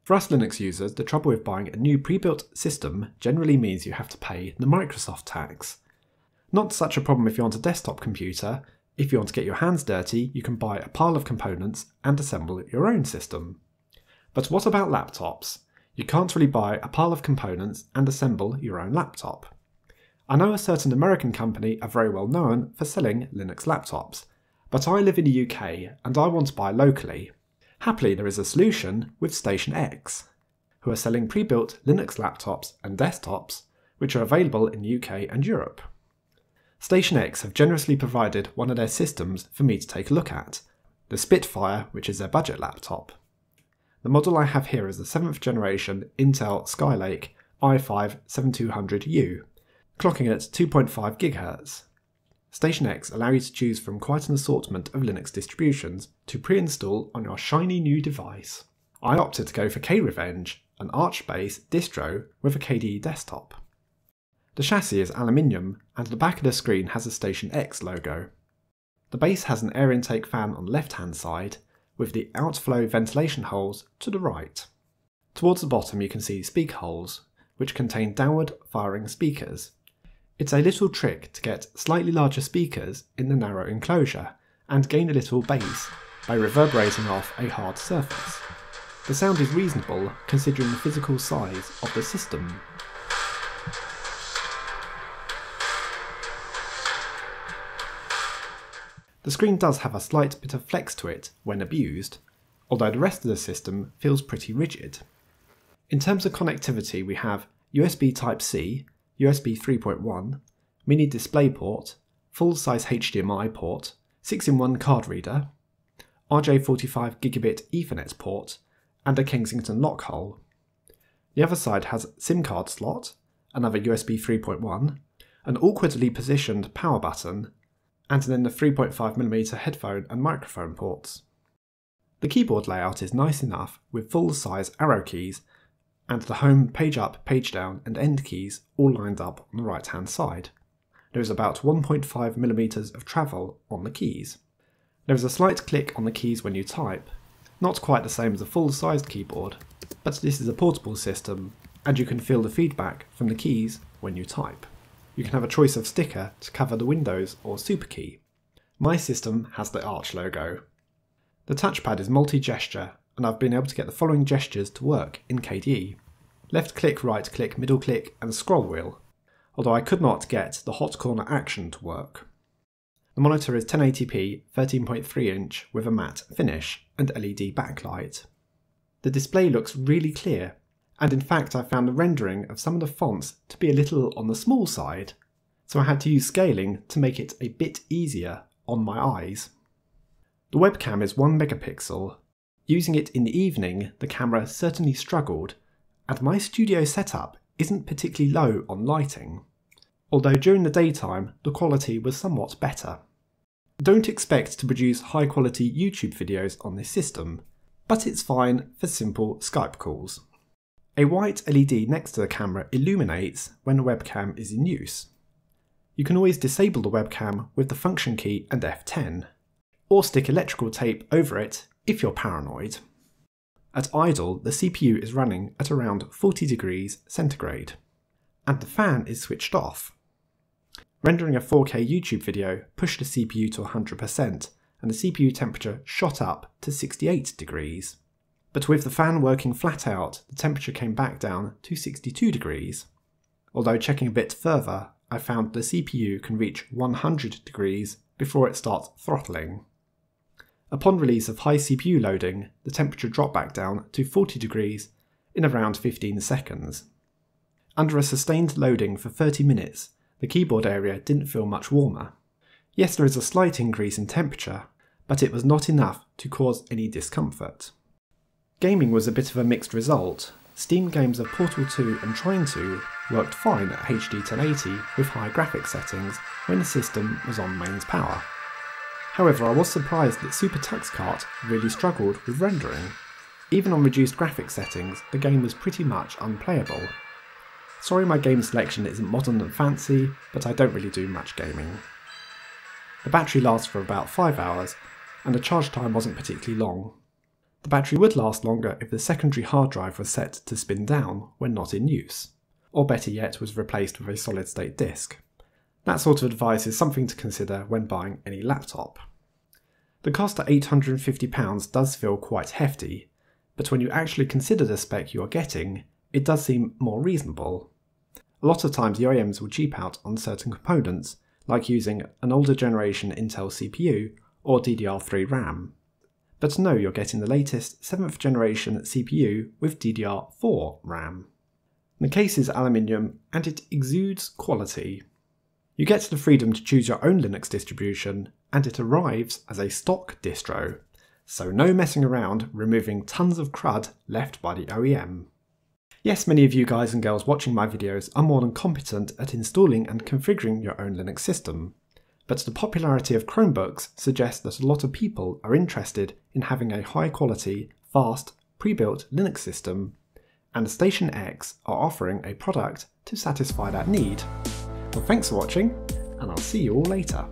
For us Linux users, the trouble with buying a new pre-built system generally means you have to pay the Microsoft tax. Not such a problem if you're on a desktop computer. If you want to get your hands dirty, you can buy a pile of components and assemble your own system. But what about laptops? You can't really buy a pile of components and assemble your own laptop. I know a certain American company are very well known for selling Linux laptops, but I live in the UK and I want to buy locally. Happily, there is a solution with StationX, who are selling pre-built Linux laptops and desktops, which are available in the UK and Europe. StationX have generously provided one of their systems for me to take a look at, the Spitfire, which is their budget laptop. The model I have here is the 7th generation Intel Skylake i5-7200U, clocking at 2.5 GHz. StationX allow you to choose from quite an assortment of Linux distributions to pre-install on your shiny new device. I opted to go for K-Revenge, an Arch-based distro with a KDE desktop. The chassis is aluminium and the back of the screen has a StationX logo. The base has an air intake fan on the left hand side, with the outflow ventilation holes to the right. Towards the bottom you can see speaker holes, which contain downward firing speakers. It's a little trick to get slightly larger speakers in the narrow enclosure and gain a little bass by reverberating off a hard surface. The sound is reasonable considering the physical size of the system. The screen does have a slight bit of flex to it when abused, although the rest of the system feels pretty rigid. In terms of connectivity, we have USB Type-C, USB 3.1, mini DisplayPort, full-size HDMI port, 6-in-1 card reader, RJ45 gigabit Ethernet port, and a Kensington lock hole. The other side has SIM card slot, another USB 3.1, an awkwardly positioned power button, and then the 3.5mm headphone and microphone ports. The keyboard layout is nice enough with full-size arrow keys and the home, page up, page down and end keys all lined up on the right hand side. There is about 1.5mm of travel on the keys. There is a slight click on the keys when you type, not quite the same as a full-sized keyboard, but this is a portable system and you can feel the feedback from the keys when you type. You can have a choice of sticker to cover the Windows or Super key. My system has the Arch logo. The touchpad is multi-gesture and I've been able to get the following gestures to work in KDE. Left click, right click, middle click and scroll wheel, although I could not get the hot corner action to work. The monitor is 1080p 13.3 inch with a matte finish and LED backlight. The display looks really clear, and in fact I found the rendering of some of the fonts to be a little on the small side, so I had to use scaling to make it a bit easier on my eyes. The webcam is 1 megapixel. Using it in the evening, the camera certainly struggled, and my studio setup isn't particularly low on lighting, although during the daytime the quality was somewhat better. Don't expect to produce high quality YouTube videos on this system, but it's fine for simple Skype calls. A white LED next to the camera illuminates when the webcam is in use. You can always disable the webcam with the function key and F10, or stick electrical tape over it if you're paranoid. At idle, the CPU is running at around 40 degrees centigrade, and the fan is switched off. Rendering a 4K YouTube video pushed the CPU to 100%, and the CPU temperature shot up to 68 degrees. But with the fan working flat out, the temperature came back down to 62 degrees. Although checking a bit further, I found the CPU can reach 100 degrees before it starts throttling. Upon release of high CPU loading, the temperature dropped back down to 40 degrees in around 15 seconds. Under a sustained loading for 30 minutes, the keyboard area didn't feel much warmer. Yes, there is a slight increase in temperature, but it was not enough to cause any discomfort. Gaming was a bit of a mixed result. Steam games of Portal 2 and Trine 2 worked fine at HD 1080 with high graphics settings when the system was on mains power. However, I was surprised that Super Tux Kart really struggled with rendering. Even on reduced graphics settings, the game was pretty much unplayable. Sorry my game selection isn't modern and fancy, but I don't really do much gaming. The battery lasts for about 5 hours, and the charge time wasn't particularly long. The battery would last longer if the secondary hard drive was set to spin down when not in use, or better yet was replaced with a solid-state disk. That sort of advice is something to consider when buying any laptop. The cost at £850 does feel quite hefty, but when you actually consider the spec you are getting, it does seem more reasonable. A lot of times the OEMs will cheap out on certain components, like using an older generation Intel CPU or DDR4 RAM. But no, you're getting the latest 7th generation CPU with DDR4 RAM. The case is aluminium and it exudes quality. You get the freedom to choose your own Linux distribution, and it arrives as a stock distro, so no messing around removing tons of crud left by the OEM. Yes, many of you guys and girls watching my videos are more than competent at installing and configuring your own Linux system, but the popularity of Chromebooks suggests that a lot of people are interested in having a high quality, fast, pre-built Linux system, and StationX are offering a product to satisfy that need. Well, thanks for watching, and I'll see you all later.